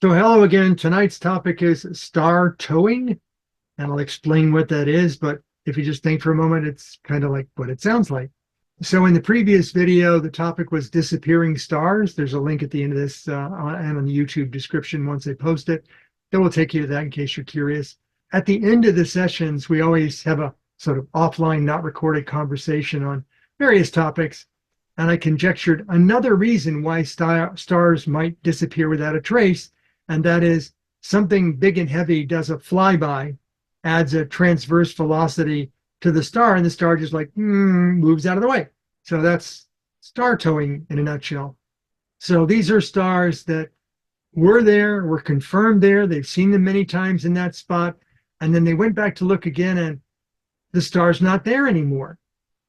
So hello again. Tonight's topic is star towing, and I'll explain what that is. But if you just think for a moment, it's kind of like what it sounds like. So in the previous video, the topic was disappearing stars. There's a link at the end of this and on the YouTube description once I post it. That will take you to that in case you're curious. At the end of the sessions, we always have a sort of offline, not recorded conversation on various topics. And I conjectured another reason why stars might disappear without a trace, and that is something big and heavy does a flyby, adds a transverse velocity to the star, and the star just like moves out of the way. So that's star towing in a nutshell. So these are stars that were there, were confirmed there. They've seen them many times in that spot. And then they went back to look again, and the star's not there anymore.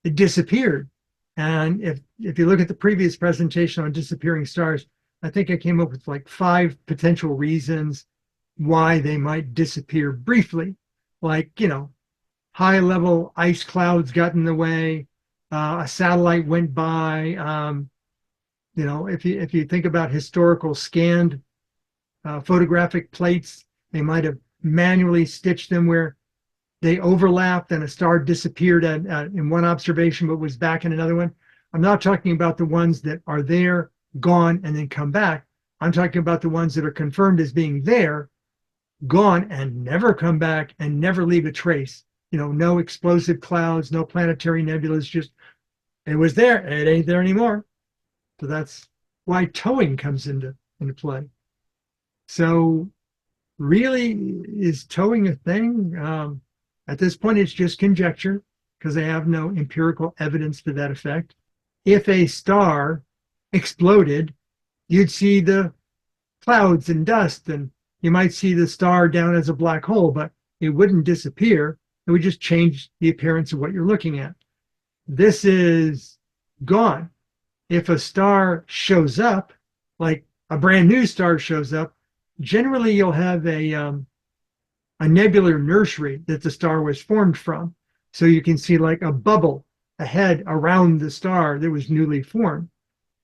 It disappeared. And if you look at the previous presentation on disappearing stars, I think I came up with like 5 potential reasons why they might disappear briefly. Like, high level ice clouds got in the way, a satellite went by. If you think about historical scanned photographic plates, they might have manually stitched them where they overlapped and a star disappeared in one observation but was back in another one. I'm not talking about the ones that are there, gone, and then come back. I'm talking about the ones that are confirmed as being there, gone, and never come back and never leave a trace. No explosive clouds, no planetary nebulas, just it was there, it ain't there anymore. So that's why towing comes into play. So really, is towing a thing? At this point, it's just conjecture because I have no empirical evidence to that effect. If a star exploded, you'd see the clouds and dust, and you might see the star down as a black hole, but it wouldn't disappear. It would just change the appearance of what you're looking at. This is gone. If a star shows up, like a brand new star shows up, generally you'll have a nebular nursery that the star was formed from. So you can see like a bubble ahead around the star that was newly formed.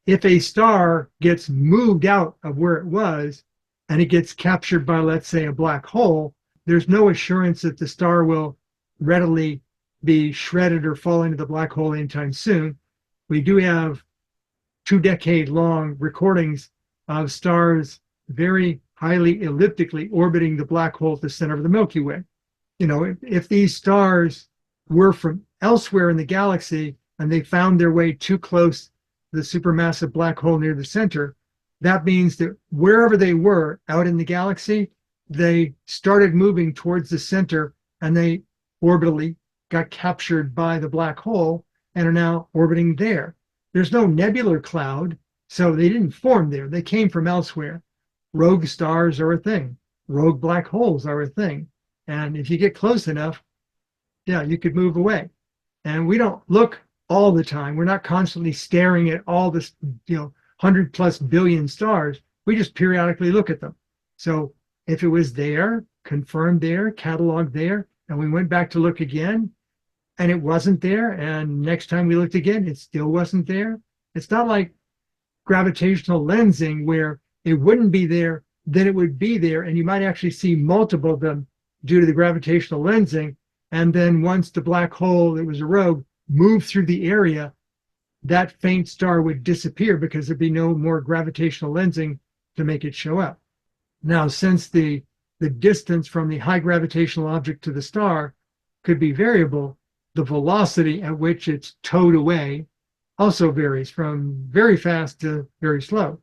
If a star gets moved out of where it was and it gets captured by, let's say, a black hole, there's no assurance that the star will readily be shredded or fall into the black hole anytime soon. We do have 2-decade-long recordings of stars very highly elliptically orbiting the black hole at the center of the Milky Way. If these stars were from elsewhere in the galaxy and they found their way too close to the supermassive black hole near the center, that means that wherever they were out in the galaxy, they started moving towards the center and they orbitally got captured by the black hole and are now orbiting there. There's no nebular cloud, so they didn't form there. They came from elsewhere. Rogue stars are a thing. Rogue black holes are a thing. And if you get close enough, yeah, you could move away. And we don't look all the time. We're not constantly staring at all this, 100+ billion stars. We just periodically look at them. So if it was there, confirmed there, cataloged there, and we went back to look again, and it wasn't there, and next time we looked again, it still wasn't there. It's not like gravitational lensing where it wouldn't be there, then it would be there, and you might actually see multiple of them due to the gravitational lensing. And then once the black hole that was a rogue moved through the area, that faint star would disappear because there'd be no more gravitational lensing to make it show up. Now, since the distance from the high gravitational object to the star could be variable, the velocity at which it's towed away also varies from very fast to very slow.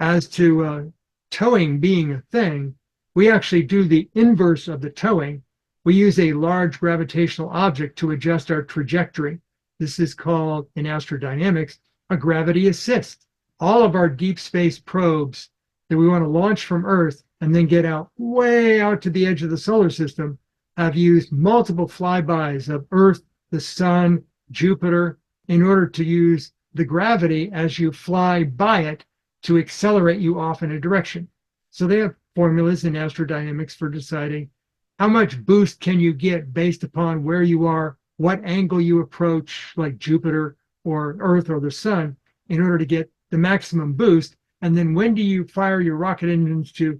As to towing being a thing, we actually do the inverse of the towing. We use a large gravitational object to adjust our trajectory. This is called, in astrodynamics, a gravity assist. All of our deep space probes that we want to launch from Earth and then get out way out to the edge of the solar system have used multiple flybys of Earth, the Sun, Jupiter, in order to use the gravity as you fly by it to accelerate you off in a direction. So they have formulas in astrodynamics for deciding how much boost can you get based upon where you are, what angle you approach, like Jupiter or Earth or the Sun, in order to get the maximum boost. And then when do you fire your rocket engines to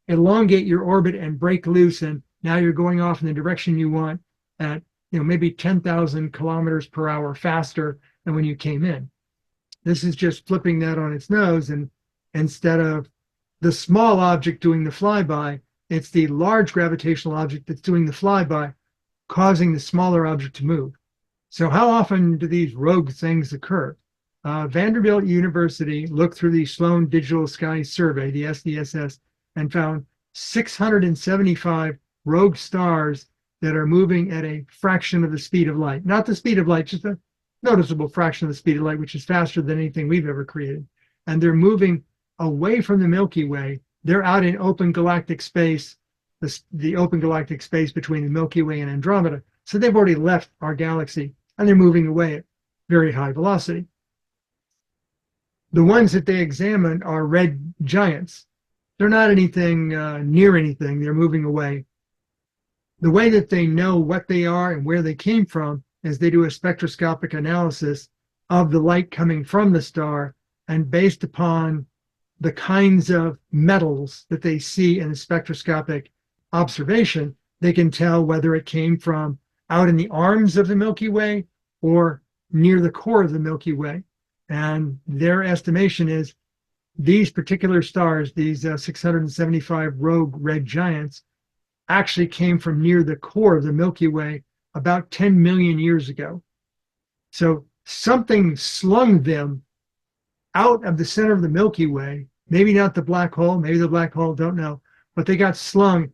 elongate your orbit and break loose? And now you're going off in the direction you want at, maybe 10,000 kilometers per hour faster than when you came in. This is just flipping that on its nose. And instead of the small object doing the flyby, it's the large gravitational object that's doing the flyby, causing the smaller object to move. So how often do these rogue things occur? Vanderbilt University looked through the Sloan Digital Sky Survey, the SDSS, and found 675 rogue stars that are moving at a fraction of the speed of light. Not the speed of light, just a noticeable fraction of the speed of light, which is faster than anything we've ever created. And they're moving away from the Milky Way. They're out in open galactic space, the open galactic space between the Milky Way and Andromeda. So they've already left our galaxy, and they're moving away at very high velocity. The ones that they examined are red giants. They're not anything near anything. They're moving away. The way that they know what they are and where they came from is they do a spectroscopic analysis of the light coming from the star, and based upon the kinds of metals that they see in the spectroscopic observation, they can tell whether it came from out in the arms of the Milky Way or near the core of the Milky Way. And their estimation is these particular stars, these 675 rogue red giants, actually came from near the core of the Milky Way about 10 million years ago. So something slung them out of the center of the Milky Way, maybe not the black hole, maybe the black hole, don't know, but they got slung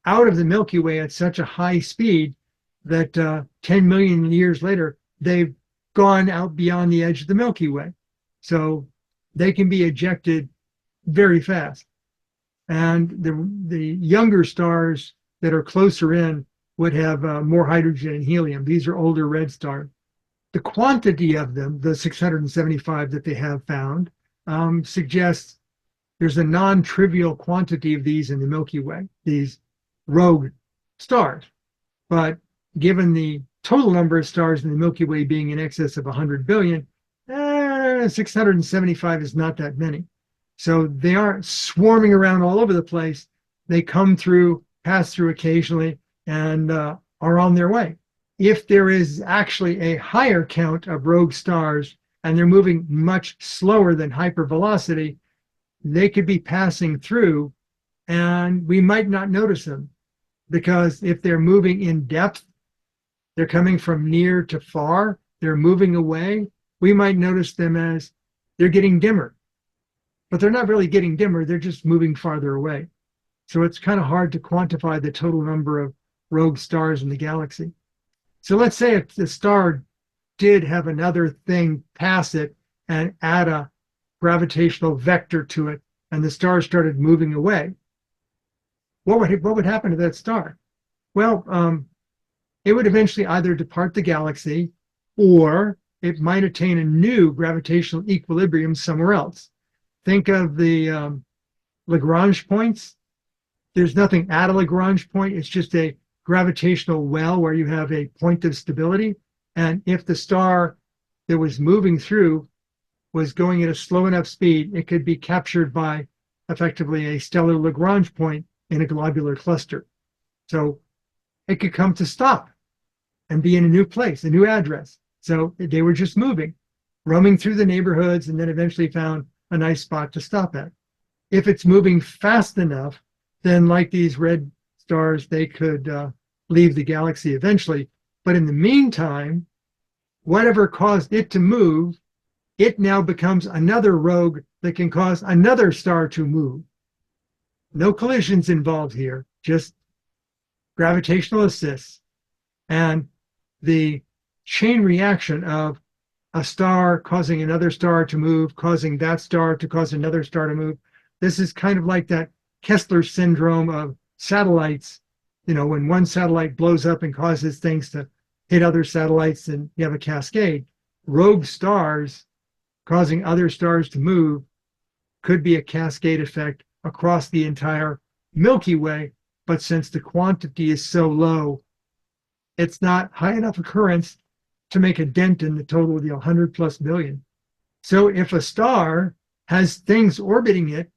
out of the Milky Way at such a high speed that 10 million years later, they've gone out beyond the edge of the Milky Way. So they can be ejected very fast. And the younger stars that are closer in would have more hydrogen and helium. These are older red stars. The quantity of them, the 675 that they have found, suggests there's a non-trivial quantity of these in the Milky Way, these rogue stars. But given the total number of stars in the Milky Way being in excess of 100 billion, 675 is not that many. So they aren't swarming around all over the place. They come through, pass through occasionally, and are on their way. If there is actually a higher count of rogue stars and they're moving much slower than hypervelocity, they could be passing through and we might not notice them, because if they're moving in depth, they're coming from near to far, they're moving away, we might notice them as they're getting dimmer. But they're not really getting dimmer, they're just moving farther away. So it's kind of hard to quantify the total number of rogue stars in the galaxy. So let's say if the star did have another thing pass it and add a gravitational vector to it, and the star started moving away, what would happen to that star? Well, it would eventually either depart the galaxy, or it might attain a new gravitational equilibrium somewhere else. Think of the Lagrange points. There's nothing at a Lagrange point. It's just a gravitational well where you have a point of stability. And if the star that was moving through was going at a slow enough speed, it could be captured by effectively a stellar Lagrange point in a globular cluster. So it could come to stop and be in a new place, a new address. So they were just moving, roaming through the neighborhoods, and then eventually found a nice spot to stop at. If it's moving fast enough, then like these red stars, they could leave the galaxy eventually. But in the meantime, whatever caused it to move, it now becomes another rogue that can cause another star to move. No collisions involved here, just gravitational assists. And the chain reaction of a star causing another star to move, causing that star to cause another star to move. This is kind of like that Kessler Syndrome of satellites. You know, when one satellite blows up and causes things to hit other satellites, and you have a cascade. Rogue stars causing other stars to move could be a cascade effect across the entire Milky Way. But since the quantity is so low, it's not high enough occurrence to make a dent in the total of the 100 plus billion. So if a star has things orbiting it,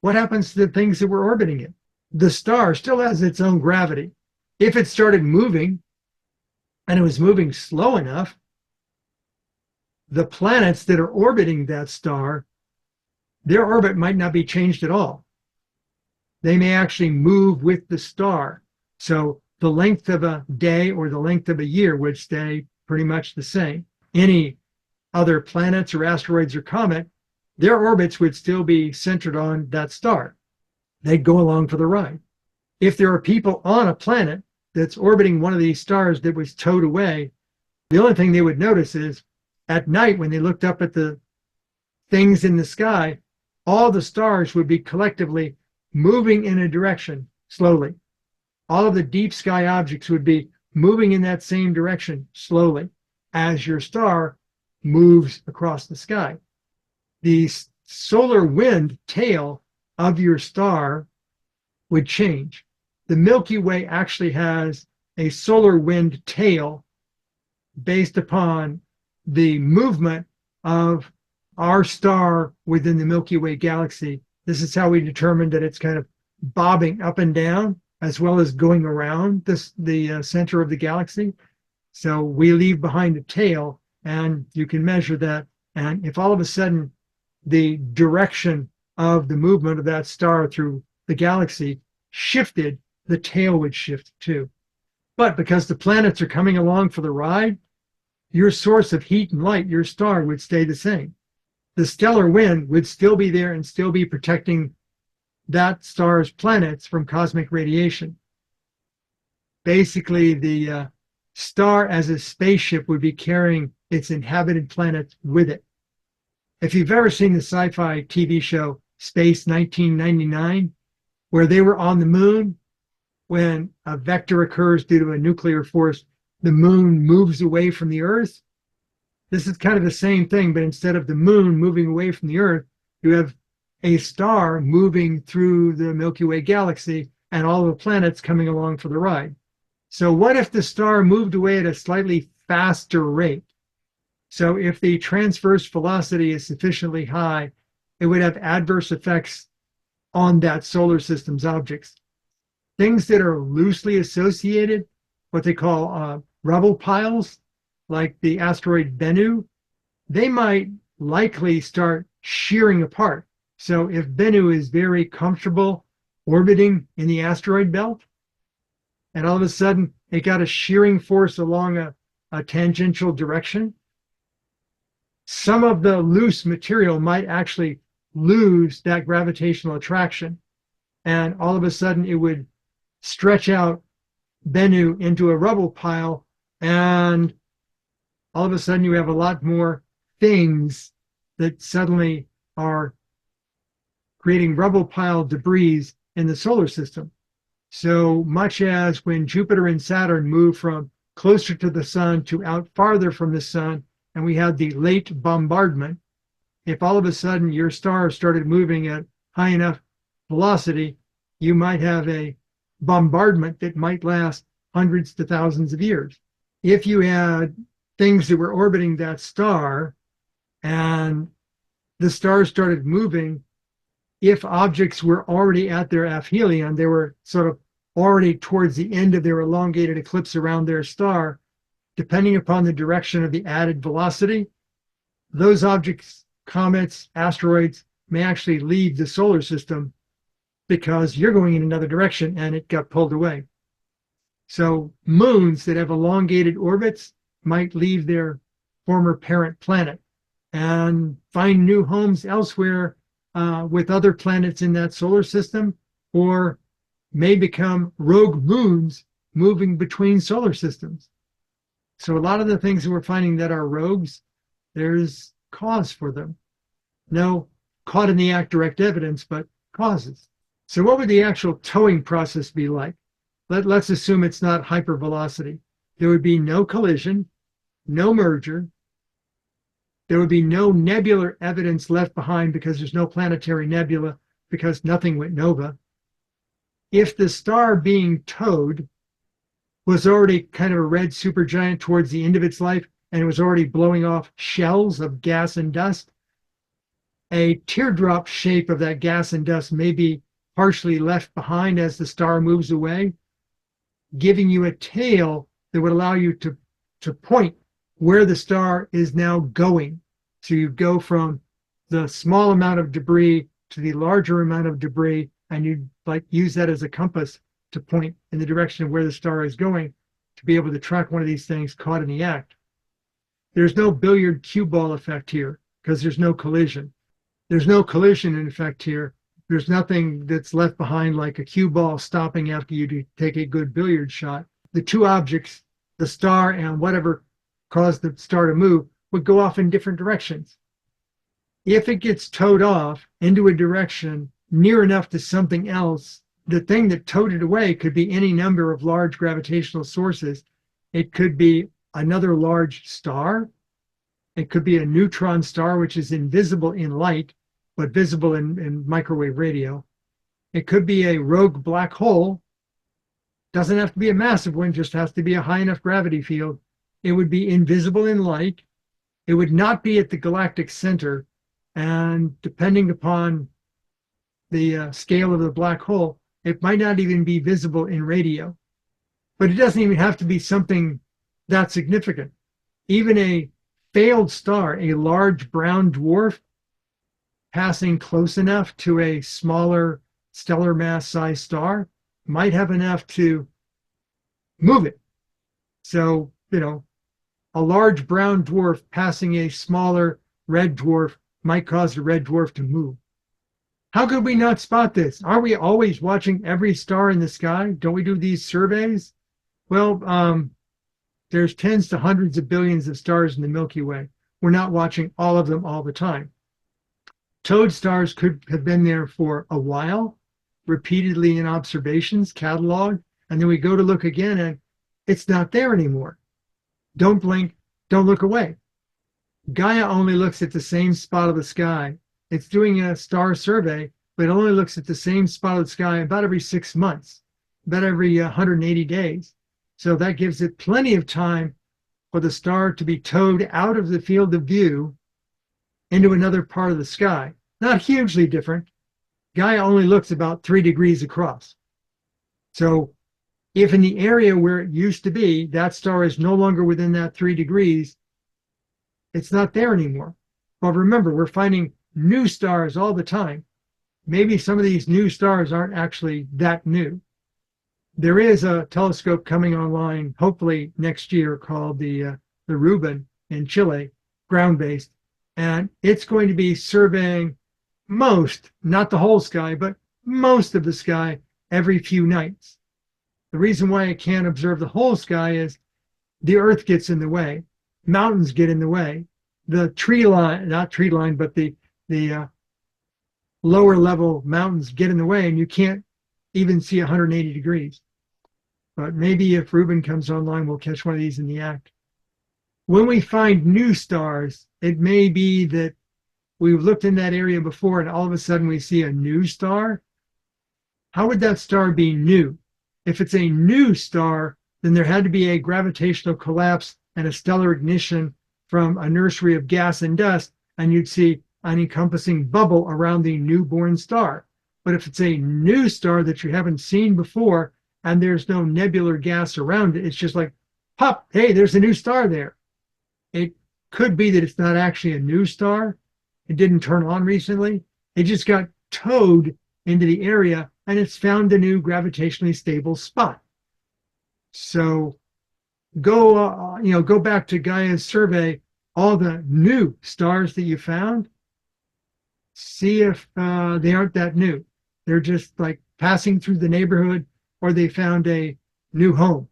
what happens to the things that were orbiting it? The star still has its own gravity. If it started moving and it was moving slow enough, the planets that are orbiting that star, their orbit might not be changed at all. They may actually move with the star. So the length of a day or the length of a year would stay pretty much the same. Any other planets or asteroids or comet, their orbits would still be centered on that star. They'd go along for the ride. If there are people on a planet that's orbiting one of these stars that was towed away, the only thing they would notice is at night when they looked up at the things in the sky, all the stars would be collectively moving in a direction slowly. All of the deep sky objects would be moving in that same direction slowly as your star moves across the sky. The solar wind tail of your star would change. The Milky Way actually has a solar wind tail based upon the movement of our star within the Milky Way galaxy. This is how we determined that it's kind of bobbing up and down as well as going around the center of the galaxy. So we leave behind a tail, and you can measure that. And if all of a sudden the direction of the movement of that star through the galaxy shifted, the tail would shift too. But because the planets are coming along for the ride, your source of heat and light, your star, would stay the same. The stellar wind would still be there and still be protecting that star's planets from cosmic radiation. Basically, the star as a spaceship would be carrying its inhabited planets with it. If you've ever seen the sci-fi TV show Space 1999, where they were on the moon, when a vector occurs due to a nuclear force, the moon moves away from the Earth. This is kind of the same thing, but instead of the moon moving away from the Earth, you have a star moving through the Milky Way galaxy and all the planets coming along for the ride. So what if the star moved away at a slightly faster rate? So if the transverse velocity is sufficiently high, it would have adverse effects on that solar system's objects. Things that are loosely associated, what they call rubble piles, like the asteroid Bennu, they might likely start shearing apart. So if Bennu is very comfortable orbiting in the asteroid belt, and all of a sudden it got a shearing force along a tangential direction, some of the loose material might actually lose that gravitational attraction. And all of a sudden it would stretch out Bennu into a rubble pile, and all of a sudden you have a lot more things that suddenly are creating rubble pile debris in the solar system. So much as when Jupiter and Saturn moved from closer to the sun to out farther from the sun, and we had the late bombardment, if all of a sudden your star started moving at high enough velocity, you might have a bombardment that might last hundreds to thousands of years. If you had things that were orbiting that star and the star started moving, if objects were already at their aphelion, they were sort of already towards the end of their elongated eclipse around their star, depending upon the direction of the added velocity, those objects, comets, asteroids, may actually leave the solar system because you're going in another direction and it got pulled away. So moons that have elongated orbits might leave their former parent planet and find new homes elsewhere with other planets in that solar system, or may become rogue moons moving between solar systems. So a lot of the things that we're finding that are rogues, there's cause for them. No caught in the act direct evidence, but causes. So what would the actual towing process be like? Let's assume it's not hypervelocity. There would be no collision, no merger. There would be no nebular evidence left behind because there's no planetary nebula, because nothing went nova. If the star being towed was already kind of a red supergiant towards the end of its life and it was already blowing off shells of gas and dust, a teardrop shape of that gas and dust may be partially left behind as the star moves away, giving you a tail that would allow you to point where the star is now going. So you go from the small amount of debris to the larger amount of debris, and you like use that as a compass to point in the direction of where the star is going to be able to track one of these things caught in the act. There's no billiard cue ball effect here because there's no collision. There's no collision in effect here. There's nothing that's left behind like a cue ball stopping after you take a good billiard shot. The two objects, the star and whatever caused the star to move, would go off in different directions. If it gets towed off into a direction near enough to something else, the thing that towed it away could be any number of large gravitational sources. It could be another large star. It could be a neutron star, which is invisible in light, but visible in microwave radio. It could be a rogue black hole. Doesn't have to be a massive one, just has to be a high enough gravity field. It would be invisible in light. It would not be at the galactic center. And depending upon the scale of the black hole, it might not even be visible in radio. But it doesn't even have to be something that significant. Even a failed star, a large brown dwarf, passing close enough to a smaller stellar mass sized star might have enough to move it. So, a large brown dwarf passing a smaller red dwarf might cause the red dwarf to move. How could we not spot this? Are we always watching every star in the sky? Don't we do these surveys? Well, there's tens to hundreds of billions of stars in the Milky Way. We're not watching all of them all the time. Towed stars could have been there for a while, repeatedly in observations, cataloged, and then we go to look again and it's not there anymore. Don't blink, don't look away. Gaia only looks at the same spot of the sky. It's doing a star survey, but it only looks at the same spot of the sky about every 6 months, about every 180 days. So that gives it plenty of time for the star to be towed out of the field of view into another part of the sky. Not hugely different. Gaia only looks about 3 degrees across. So if in the area where it used to be, that star is no longer within that 3 degrees, it's not there anymore. But remember, we're finding new stars all the time. Maybe some of these new stars aren't actually that new. There is a telescope coming online, hopefully next year, called the Rubin in Chile, ground-based, and it's going to be surveying most, not the whole sky, but most of the sky every few nights. The reason why it can't observe the whole sky is the Earth gets in the way, mountains get in the way, the tree line, not tree line, but the lower level mountains get in the way, and you can't even see 180 degrees. But maybe if Rubin comes online, we'll catch one of these in the act. When we find new stars, it may be that we've looked in that area before and all of a sudden we see a new star. How would that star be new? If it's a new star, then there had to be a gravitational collapse and a stellar ignition from a nursery of gas and dust, and you'd see an encompassing bubble around the newborn star. But if it's a new star that you haven't seen before and there's no nebular gas around it, it's just like, pop, hey, there's a new star there. It could be that it's not actually a new star. It didn't turn on recently. It just got towed into the area and it's found a new gravitationally stable spot. So go back to Gaia's survey, all the new stars that you found, see if they aren't that new. They're just like passing through the neighborhood, or they found a new home.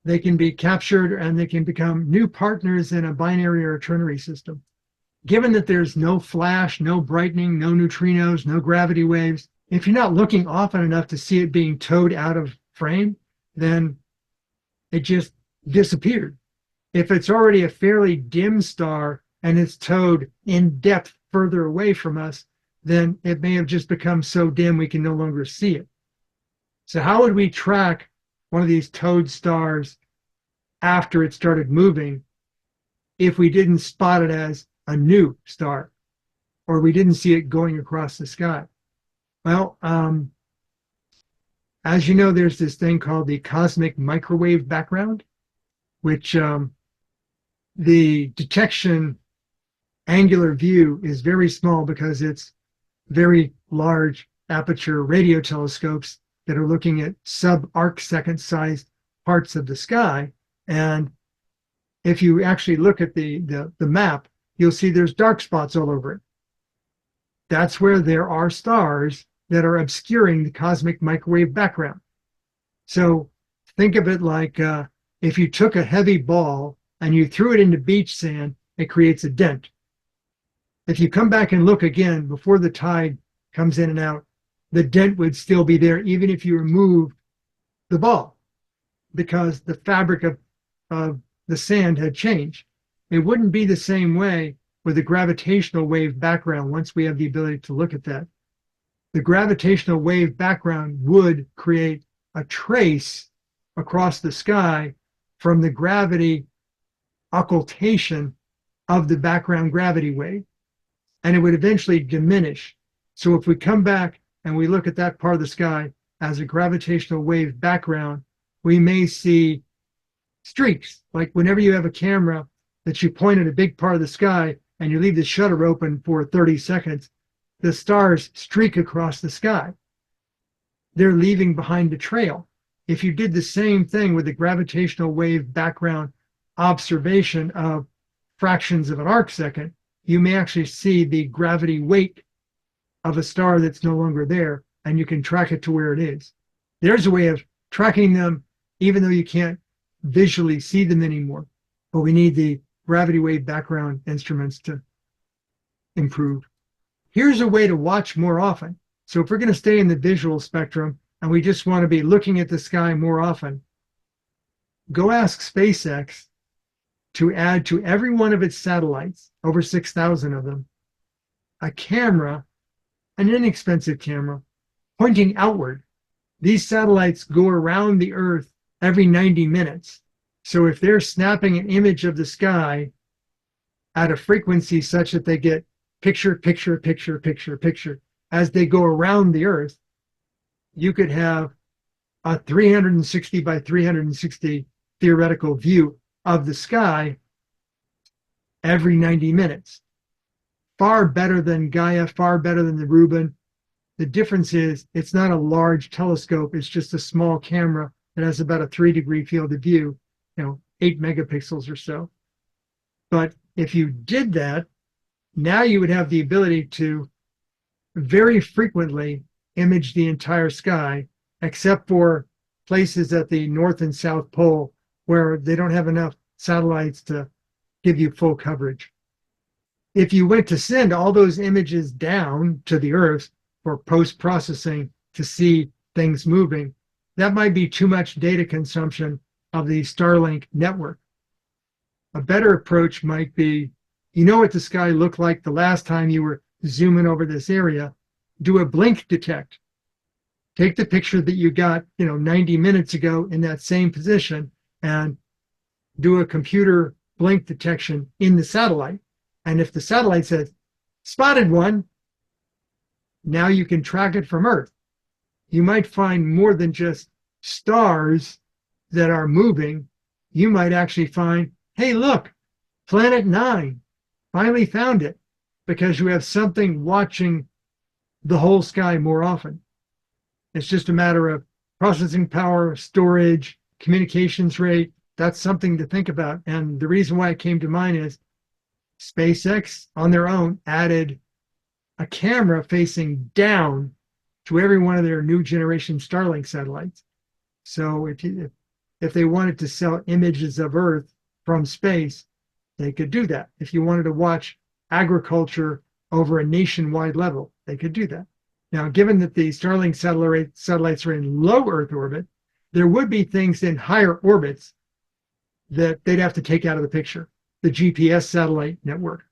They can be captured and they can become new partners in a binary or a ternary system. Given that there's no flash, no brightening, no neutrinos, no gravity waves, if you're not looking often enough to see it being towed out of frame, then it just disappeared. If it's already a fairly dim star and it's towed in depth further away from us, then it may have just become so dim we can no longer see it. So how would we track one of these towed stars after it started moving if we didn't spot it as a new star? or we didn't see it going across the sky? Well, as you know, there's this thing called the cosmic microwave background, which the detection angular view is very small because it's very large aperture radio telescopes that are looking at sub-arc second sized parts of the sky. And if you actually look at the map, you'll see there's dark spots all over it. That's where there are stars that are obscuring the cosmic microwave background. So think of it like if you took a heavy ball and you threw it into beach sand, it creates a dent. If you come back and look again before the tide comes in and out, the dent would still be there even if you removed the ball, because the fabric of the sand had changed. It wouldn't be the same way with the gravitational wave background once we have the ability to look at that. The gravitational wave background would create a trace across the sky from the gravity occultation of the background gravity wave, and it would eventually diminish. So if we come back and we look at that part of the sky as a gravitational wave background, we may see streaks. Like whenever you have a camera that you point at a big part of the sky and you leave the shutter open for 30 seconds, the stars streak across the sky. They're leaving behind a trail. If you did the same thing with the gravitational wave background observation of fractions of an arc second, you may actually see the gravity weight of a star that's no longer there, and you can track it to where it is. There's a way of tracking them even though you can't visually see them anymore, but we need the gravity wave background instruments to improve. Here's a way to watch more often. So if we're going to stay in the visual spectrum and we just want to be looking at the sky more often, go ask SpaceX to add to every one of its satellites, over 6,000 of them, a camera, an inexpensive camera, pointing outward. These satellites go around the Earth every 90 minutes. So if they're snapping an image of the sky at a frequency such that they get picture, picture, picture, picture, picture, as they go around the Earth, you could have a 360 by 360 theoretical view of the sky every 90 minutes. Far better than Gaia, far better than the Rubin. The difference is it's not a large telescope, it's just a small camera that has about a 3-degree field of view, 8 megapixels or so. But if you did that, now you would have the ability to very frequently image the entire sky, except for places at the North and South Pole where they don't have enough satellites to give you full coverage. If you went to send all those images down to the Earth for post-processing to see things moving, that might be too much data consumption of the Starlink network. A better approach might be, you know what the sky looked like the last time you were zooming over this area, do a blink detect. Take the picture that you got 90 minutes ago in that same position and do a computer blink detection in the satellite. And if the satellite says, spotted one, now you can track it from Earth. You might find more than just stars that are moving. You might actually find, hey, look, Planet 9, finally found it, because you have something watching the whole sky more often. It's just a matter of processing power, storage, communications rate. That's something to think about. And the reason why it came to mind is SpaceX on their own added a camera facing down to every one of their new generation Starlink satellites. So if they wanted to sell images of Earth from space, they could do that. If you wanted to watch agriculture over a nationwide level, they could do that. Now, given that the Starlink satellites are in low Earth orbit, there would be things in higher orbits that they'd have to take out of the picture. The GPS satellite network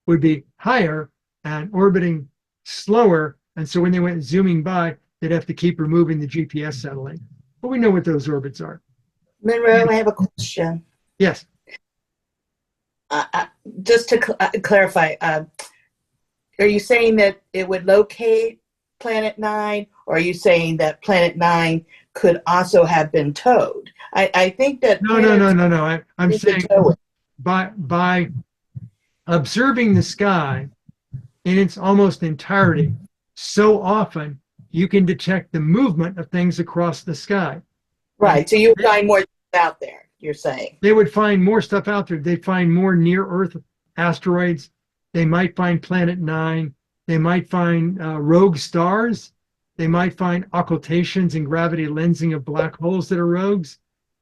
would be higher and orbiting slower, and so when they went zooming by, they'd have to keep removing the GPS satellite. But we know what those orbits are. Monroe, I have a question. Yes. Just to clarify, are you saying that it would locate Planet 9, or are you saying that Planet 9 could also have been towed? I think that No. I'm you could saying tow it. by observing the sky in its almost entirety so often, you can detect the movement of things across the sky. And Right. So you would find more out there, you're saying. they would find more stuff out there. They'd find more near Earth asteroids. They might find Planet 9. They might find rogue stars. They might find occultations and gravity lensing of black holes that are rogues.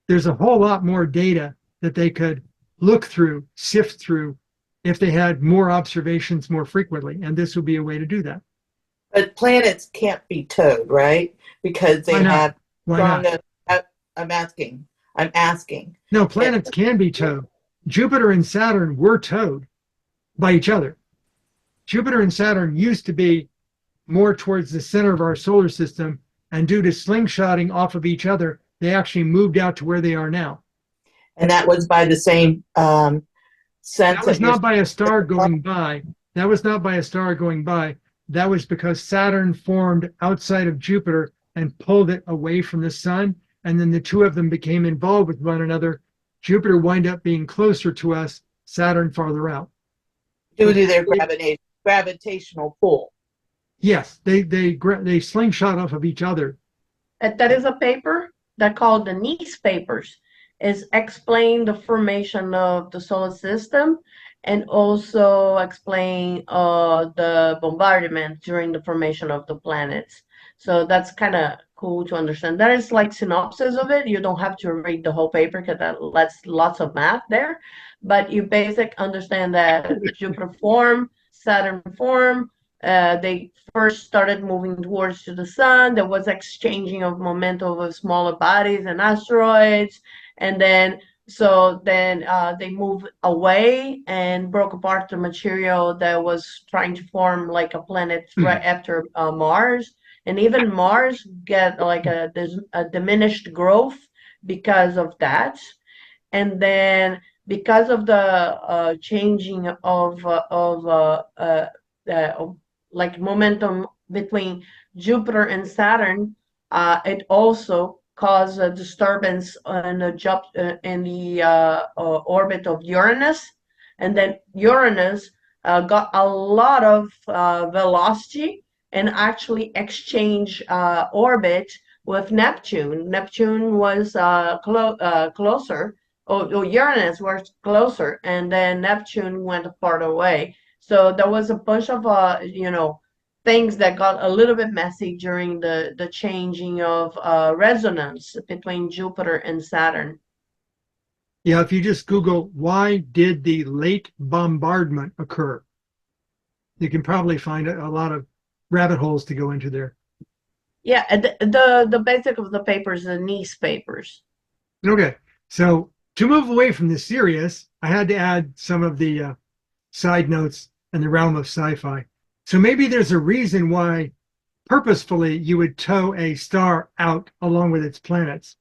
There's a whole lot more data that they could look through, sift through, if they had more observations more frequently. And this would be a way to do that. But planets can't be towed, right? Because Why they not? have Why strong. not? I'm asking. I'm asking. No, planets can be towed. Jupiter and Saturn were towed by each other. Jupiter and Saturn used to be more towards the center of our solar system, and due to slingshotting off of each other, they actually moved out to where they are now. And that was by the same sense That was not by a star going by. That was not by a star going by. That was because Saturn formed outside of Jupiter and pulled it away from the sun. And then the two of them became involved with one another. Jupiter wound up being closer to us, Saturn farther out. due to their gravitational pull. Yes, they slingshot off of each other. That is a paper that called the Nice papers. Is explain the formation of the solar system and also explain the bombardment during the formation of the planets. So that's kind of cool to understand. That is like synopsis of it. You don't have to read the whole paper because that's lots of math there. But you basic understand that Jupiter formed, Saturn formed. They first started moving towards to the sun. There was exchanging of momentum of smaller bodies and asteroids. And then they moved away and broke apart the material that was trying to form like a planet right after Mars. And even Mars get like a diminished growth because of that. And then because of the changing of like momentum between Jupiter and Saturn, it also caused a disturbance in the orbit of Uranus, and then Uranus got a lot of velocity and actually exchanged orbit with Neptune. Neptune was closer, or Uranus was closer, and then Neptune went farther away. So there was a bunch of things that got a little bit messy during the changing of resonance between Jupiter and Saturn. Yeah, if you just Google, why did the late bombardment occur? You can probably find a lot of rabbit holes to go into there. Yeah, the basic of the papers, the Nice papers. Okay, so to move away from the serious, I had to add some of the side notes in the realm of sci-fi. So maybe there's a reason why purposefully you would tow a star out along with its planets.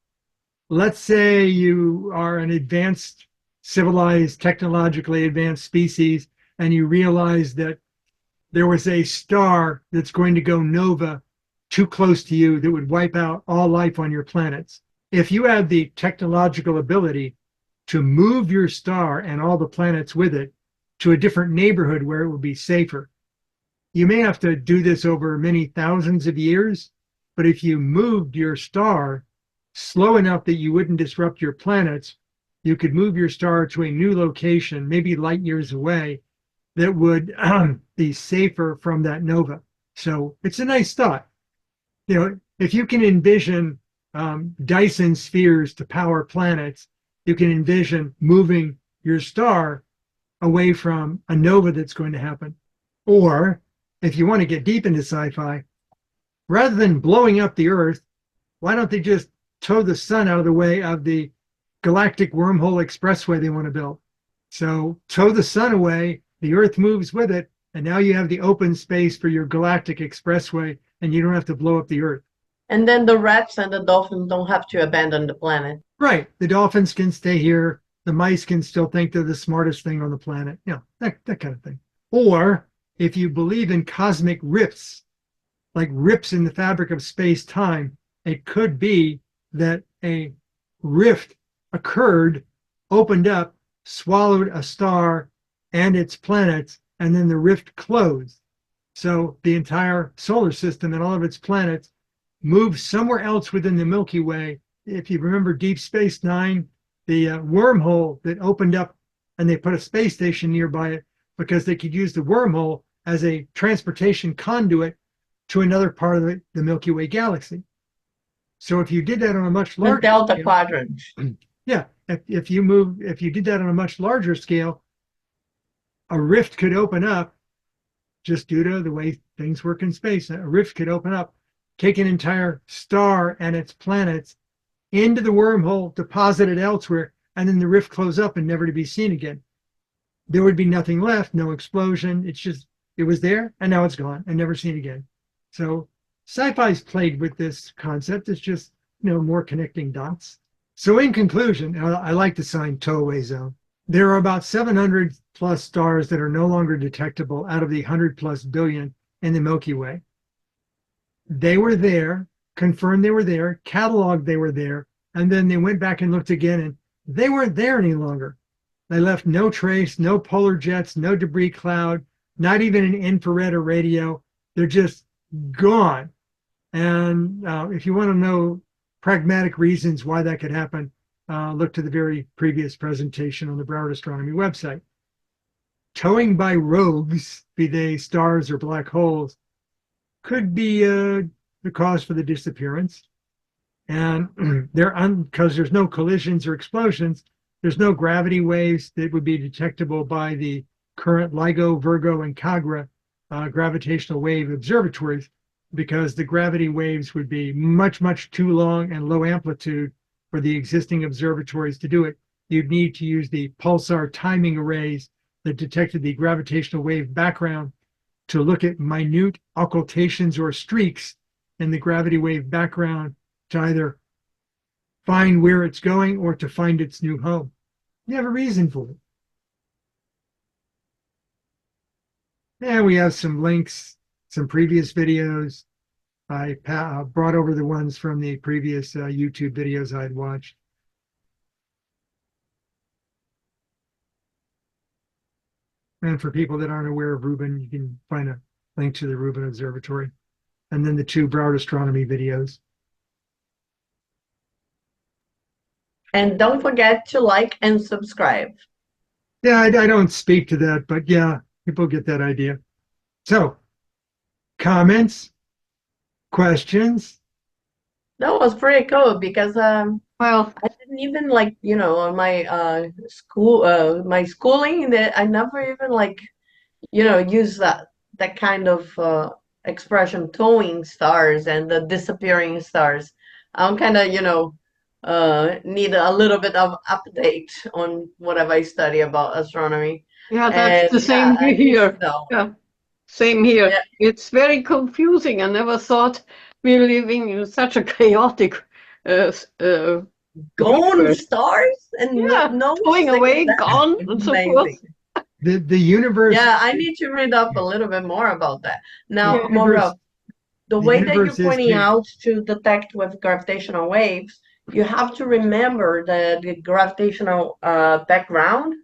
Let's say you are an advanced, civilized, technologically advanced species, and you realize that there was a star that's going to go nova too close to you that would wipe out all life on your planets. If you have the technological ability to move your star and all the planets with it to a different neighborhood where it would be safer, you may have to do this over many thousands of years, but if you moved your star slow enough that you wouldn't disrupt your planets, you could move your star to a new location, maybe light years away, that would be safer from that nova. So it's a nice thought. You know, if you can envision Dyson spheres to power planets, you can envision moving your star away from a nova that's going to happen. Or if you want to get deep into sci-fi, rather than blowing up the Earth, why don't they just tow the sun out of the way of the galactic wormhole expressway they want to build? So tow the sun away, the Earth moves with it, and now you have the open space for your galactic expressway, and you don't have to blow up the Earth. And then the rats and the dolphins don't have to abandon the planet. Right. The dolphins can stay here. The mice can still think they're the smartest thing on the planet. You know, that kind of thing. Or if you believe in cosmic rifts, like rips in the fabric of space-time, it could be that a rift occurred, opened up, swallowed a star and its planets, and then the rift closed. So the entire solar system and all of its planets moved somewhere else within the Milky Way. If you remember Deep Space Nine, the wormhole that opened up, and they put a space station nearby it because they could use the wormhole as a transportation conduit to another part of the Milky Way galaxy. So if you did that on a much larger Delta scale, quadrant. yeah, if you did that on a much larger scale, a rift could open up just due to the way things work in space. A rift could open up, take an entire star and its planets into the wormhole, deposit it elsewhere, and then the rift close up and never to be seen again. There would be nothing left, no explosion. It's just, it was there and now it's gone and never seen again. So sci-fi's played with this concept. It's just, more connecting dots. So in conclusion, I like the sign tow-away zone. There are about 700 plus stars that are no longer detectable out of the 100 plus billion in the Milky Way. They were there, confirmed they were there, cataloged they were there, and then they went back and looked again and they weren't there any longer. They left no trace, no polar jets, no debris cloud, not even an infrared or radio. They're just gone. And if you want to know pragmatic reasons why that could happen, look to the very previous presentation on the Broward Astronomy website. Towing by rogues, be they stars or black holes, could be the cause for the disappearance. And because there's no collisions or explosions, there's no gravity waves that would be detectable by the current LIGO, Virgo, and Kagra gravitational wave observatories, because the gravity waves would be much, much too long and low amplitude for the existing observatories to do it. You'd need to use the pulsar timing arrays that detected the gravitational wave background to look at minute occultations or streaks in the gravity wave background to either find where it's going or to find its new home. You have a reason for it. And we have some links, some previous videos. I brought over the ones from the previous YouTube videos I'd watched. And for people that aren't aware of Rubin, you can find a link to the Rubin Observatory. And then the 2 Broward Astronomy videos. And don't forget to like and subscribe. Yeah, I don't speak to that, but yeah, people get that idea. So, comments, questions? That was pretty cool because Well, I didn't even on my my schooling, that I never even use that kind of expression, towing stars and the disappearing stars. I'm kind of need a little bit of update on whatever I study about astronomy. yeah, that's the same I need to here. know. Yeah, same here. Yeah. It's very confusing. I never thought we were living in such a chaotic Gone universe. stars and Yeah, no going away, that's gone, and so forth. amazing. The universe. Yeah, I need to read up a little bit more about that. Now, Yeah. Mauro, the way that universe you're is pointing big. out to detect with gravitational waves, you have to remember that the gravitational background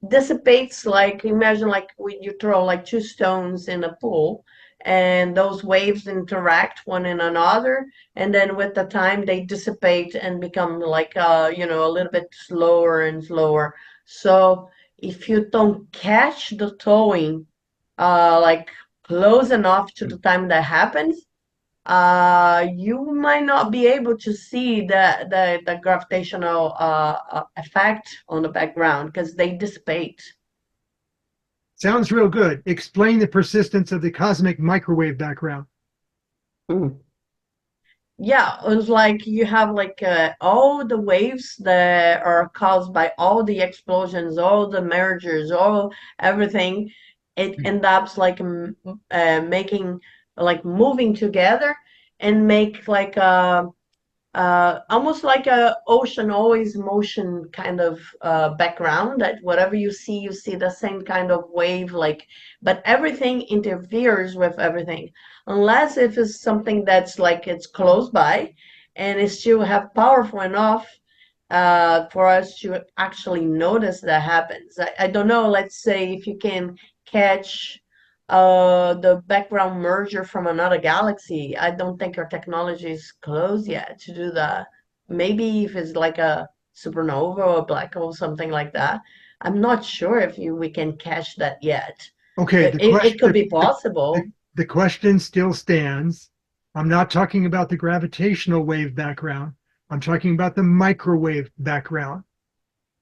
dissipates, like imagine like when you throw like 2 stones in a pool and those waves interact one in another, and then with the time they dissipate and become like a little bit slower and slower. So if you don't catch the towing like close enough to the time that happens, you might not be able to see the gravitational effect on the background because they dissipate. Sounds real good. Explain the persistence of the cosmic microwave background. Mm. Yeah, it's like you have like all the waves that are caused by all the explosions, all the mergers, all everything. It ends up like making like moving together and make like almost like a ocean always motion kind of background, that whatever you see the same kind of wave, like, but everything interferes with everything, unless if it's something that's like it's close by and it still have powerful enough for us to actually notice that happens. I don't know, let's say if you can catch the background merger from another galaxy. I don't think our technology is close yet to do that. Maybe if it's like a supernova or a black hole, something like that. I'm not sure if we can catch that yet. Okay, It could be possible. the question still stands. I'm not talking about the gravitational wave background. I'm talking about the microwave background.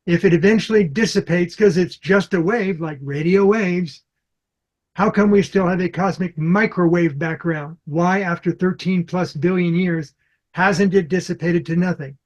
If it eventually dissipates because it's just a wave like radio waves, how come we still have a cosmic microwave background? Why, after 13 plus billion years, hasn't it dissipated to nothing?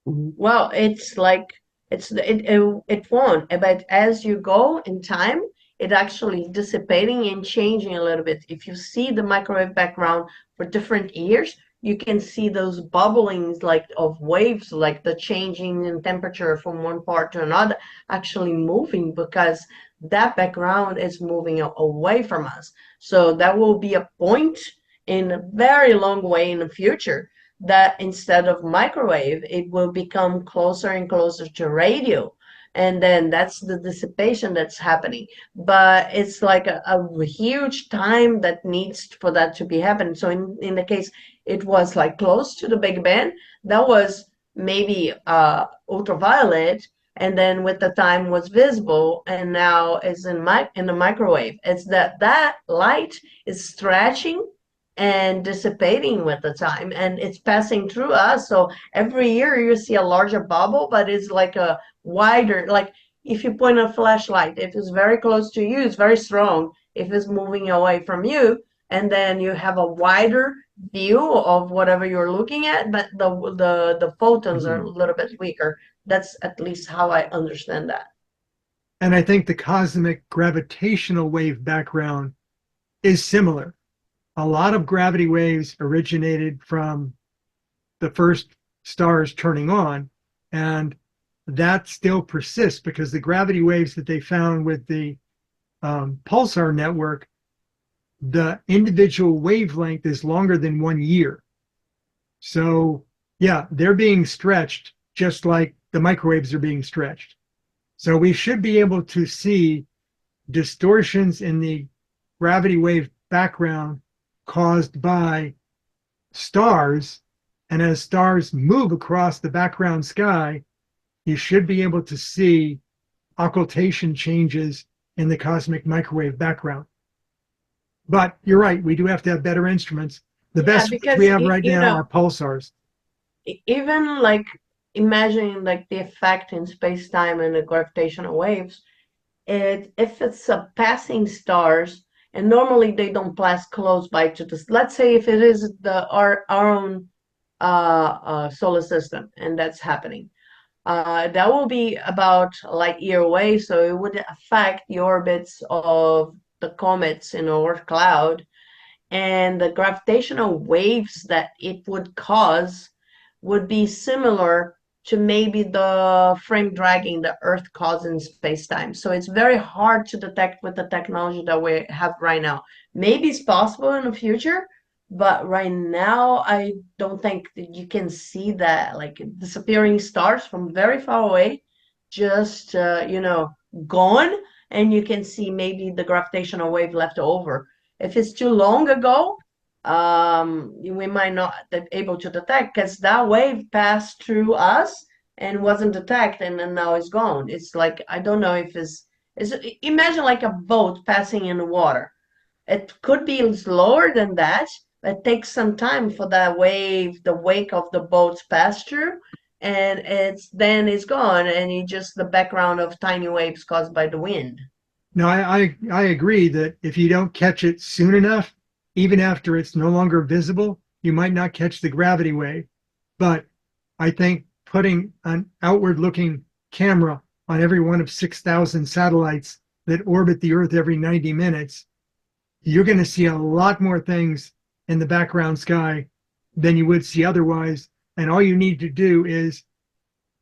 Well, it's like it won't. But as you go in time, it actually dissipating and changing a little bit. If you see the microwave background for different years, you can see those bubblings like of waves, like the changing in temperature from one part to another, actually moving because that background is moving away from us. So that will be a point in a very long way in the future that instead of microwave, it will become closer and closer to radio. And then that's the dissipation that's happening. But it's like a huge time that needs for that to be happening. So in the case, it was like close to the Big Bang, that was maybe ultraviolet, and then with the time was visible, and now is in the microwave. It's that light is stretching and dissipating with the time, and it's passing through us. So every year you see a larger bubble, but it's like a wider, like if you point a flashlight, if it's very close to you, it's very strong. If it's moving away from you, and then you have a wider view of whatever you're looking at, but the photons are a little bit weaker. That's at least how I understand that. And I think the cosmic gravitational wave background is similar. A lot of gravity waves originated from the first stars turning on, and that still persists because the gravity waves that they found with the pulsar network, the individual wavelength is longer than 1 year. So yeah, they're being stretched just like the microwaves are being stretched. So we should be able to see distortions in the gravity wave background caused by stars. And as stars move across the background sky, you should be able to see occultation changes in the cosmic microwave background. But you're right, we do have to have better instruments. The best we have right now are pulsars. Even like imagining like the effect in space-time and the gravitational waves, if it's a passing stars, and normally they don't pass close by to this. Let's say if it is our own solar system, and that's happening. That will be about a light year away, so it would affect the orbits of the comets in our cloud, and the gravitational waves that it would cause would be similar to maybe the frame dragging the Earth causes in space-time. So it's very hard to detect with the technology that we have right now. Maybe it's possible in the future, but right now I don't think that you can see that, like disappearing stars from very far away, just gone, and you can see maybe the gravitational wave left over. If it's too long ago, we might not be able to detect because that wave passed through us and wasn't detected, and then now it's gone. It's like, I don't know if imagine like a boat passing in the water. It could be slower than that. It takes some time for that wave, the wake of the boats pass through, and then it's gone, and it's just the background of tiny waves caused by the wind. No, I agree that if you don't catch it soon enough, even after it's no longer visible, you might not catch the gravity wave. But I think putting an outward-looking camera on every one of 6,000 satellites that orbit the Earth every 90 minutes, you're going to see a lot more things in the background sky than you would see otherwise, And all you need to do is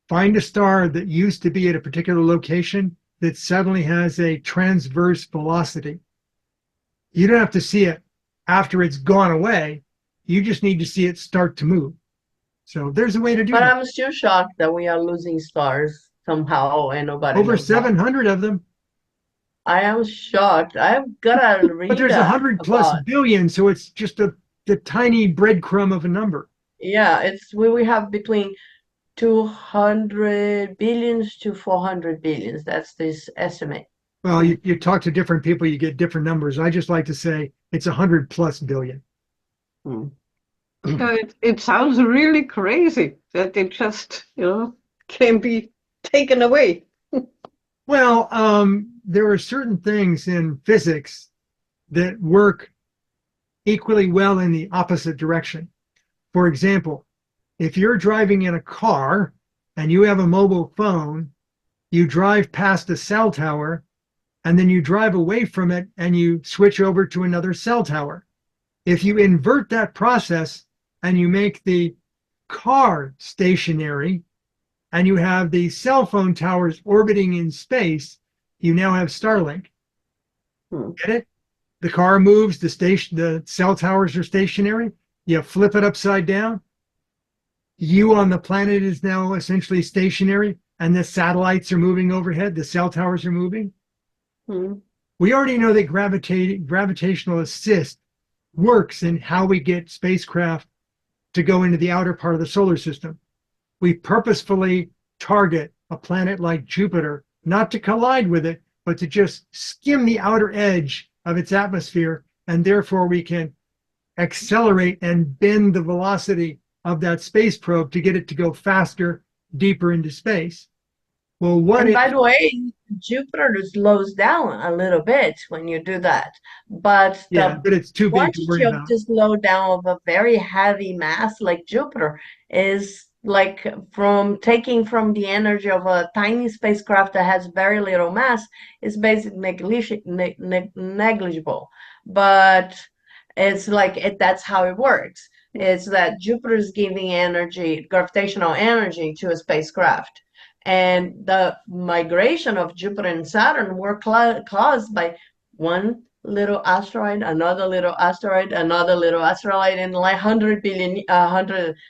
find a star that used to be at a particular location that suddenly has a transverse velocity. You don't have to see it after it's gone away. You just need to see it start to move. So there's a way to do But that. I'm still shocked that we are losing stars somehow and nobody Over knows how. 700 of them. I am shocked. I've gotta But read there's 100 plus about. billion, so it's just the tiny breadcrumb of a number. Yeah, it's we have between 200 billions to 400 billions. That's this estimate. Well, you talk to different people, you get different numbers. I just like to say it's 100 plus billion. Hmm. It sounds really crazy that it just, can be taken away. Well, there are certain things in physics that work equally well in the opposite direction. For example, if you're driving in a car and you have a mobile phone, you drive past a cell tower, and then you drive away from it and you switch over to another cell tower. If you invert that process and you make the car stationary and you have the cell phone towers orbiting in space, you now have Starlink. Get it? The car moves, the cell towers are stationary. You flip it upside down. You on the planet is now essentially stationary, and the satellites are moving overhead. The cell towers are moving. We already know that gravitational assist works in how we get spacecraft to go into the outer part of the solar system. We purposefully target a planet like Jupiter, not to collide with it, but to just skim the outer edge of its atmosphere, and therefore we can accelerate and bend the velocity of that space probe to get it to go faster, deeper into space. Well, And by the way, Jupiter slows down a little bit when you do that. But yeah, the but it's too big to worry quantity of about. the slowdown of a very heavy mass like Jupiter is like taking from the energy of a tiny spacecraft that has very little mass is basically negligible. But it's like that's how it works. It's that Jupiter is giving energy, gravitational energy to a spacecraft. And the migration of Jupiter and Saturn were caused by one little asteroid, another little asteroid, another little asteroid. In like 100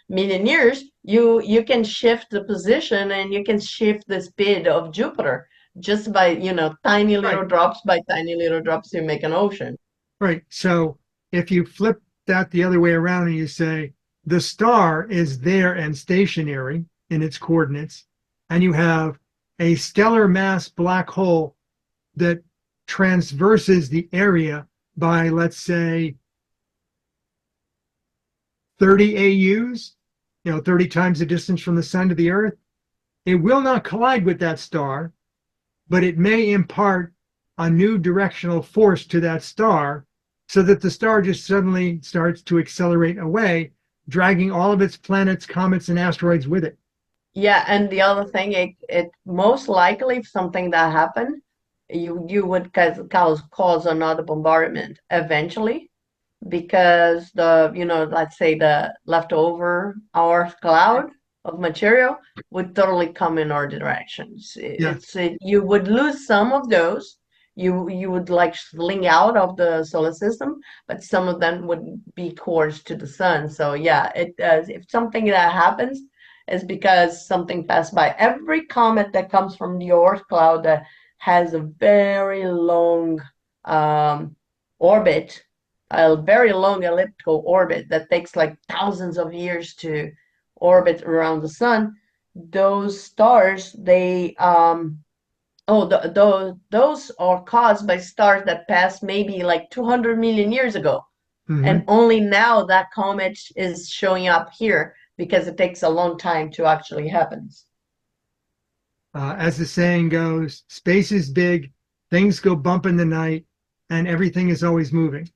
million years, you can shift the position and you can shift the speed of Jupiter just by, tiny little drops by tiny little drops, you make an ocean. Right. So if you flip that the other way around and you say the star is there and stationary in its coordinates, and you have a stellar mass black hole that transverses the area by, let's say, 30 AUs, 30 times the distance from the sun to the earth, it will not collide with that star, but it may impart a new directional force to that star so that the star just suddenly starts to accelerate away, dragging all of its planets, comets, and asteroids with it. Yeah, and the other thing, it most likely if something that happened, you would cause another bombardment eventually, because let's say the leftover our cloud of material would totally come in our directions. You would lose some of those. You would like sling out of the solar system, but some of them would be course to the sun. So yeah, if something that happens, is because something passed by. Every comet that comes from the Oort cloud that has a very long orbit, a very long elliptical orbit that takes like thousands of years to orbit around the sun. Those stars, those are caused by stars that passed maybe like 200 million years ago. And only now that comet is showing up here, because it takes a long time to actually happen. As the saying goes, space is big, things go bump in the night, and everything is always moving.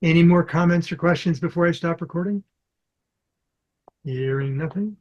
Any more comments or questions before I stop recording? Hearing nothing.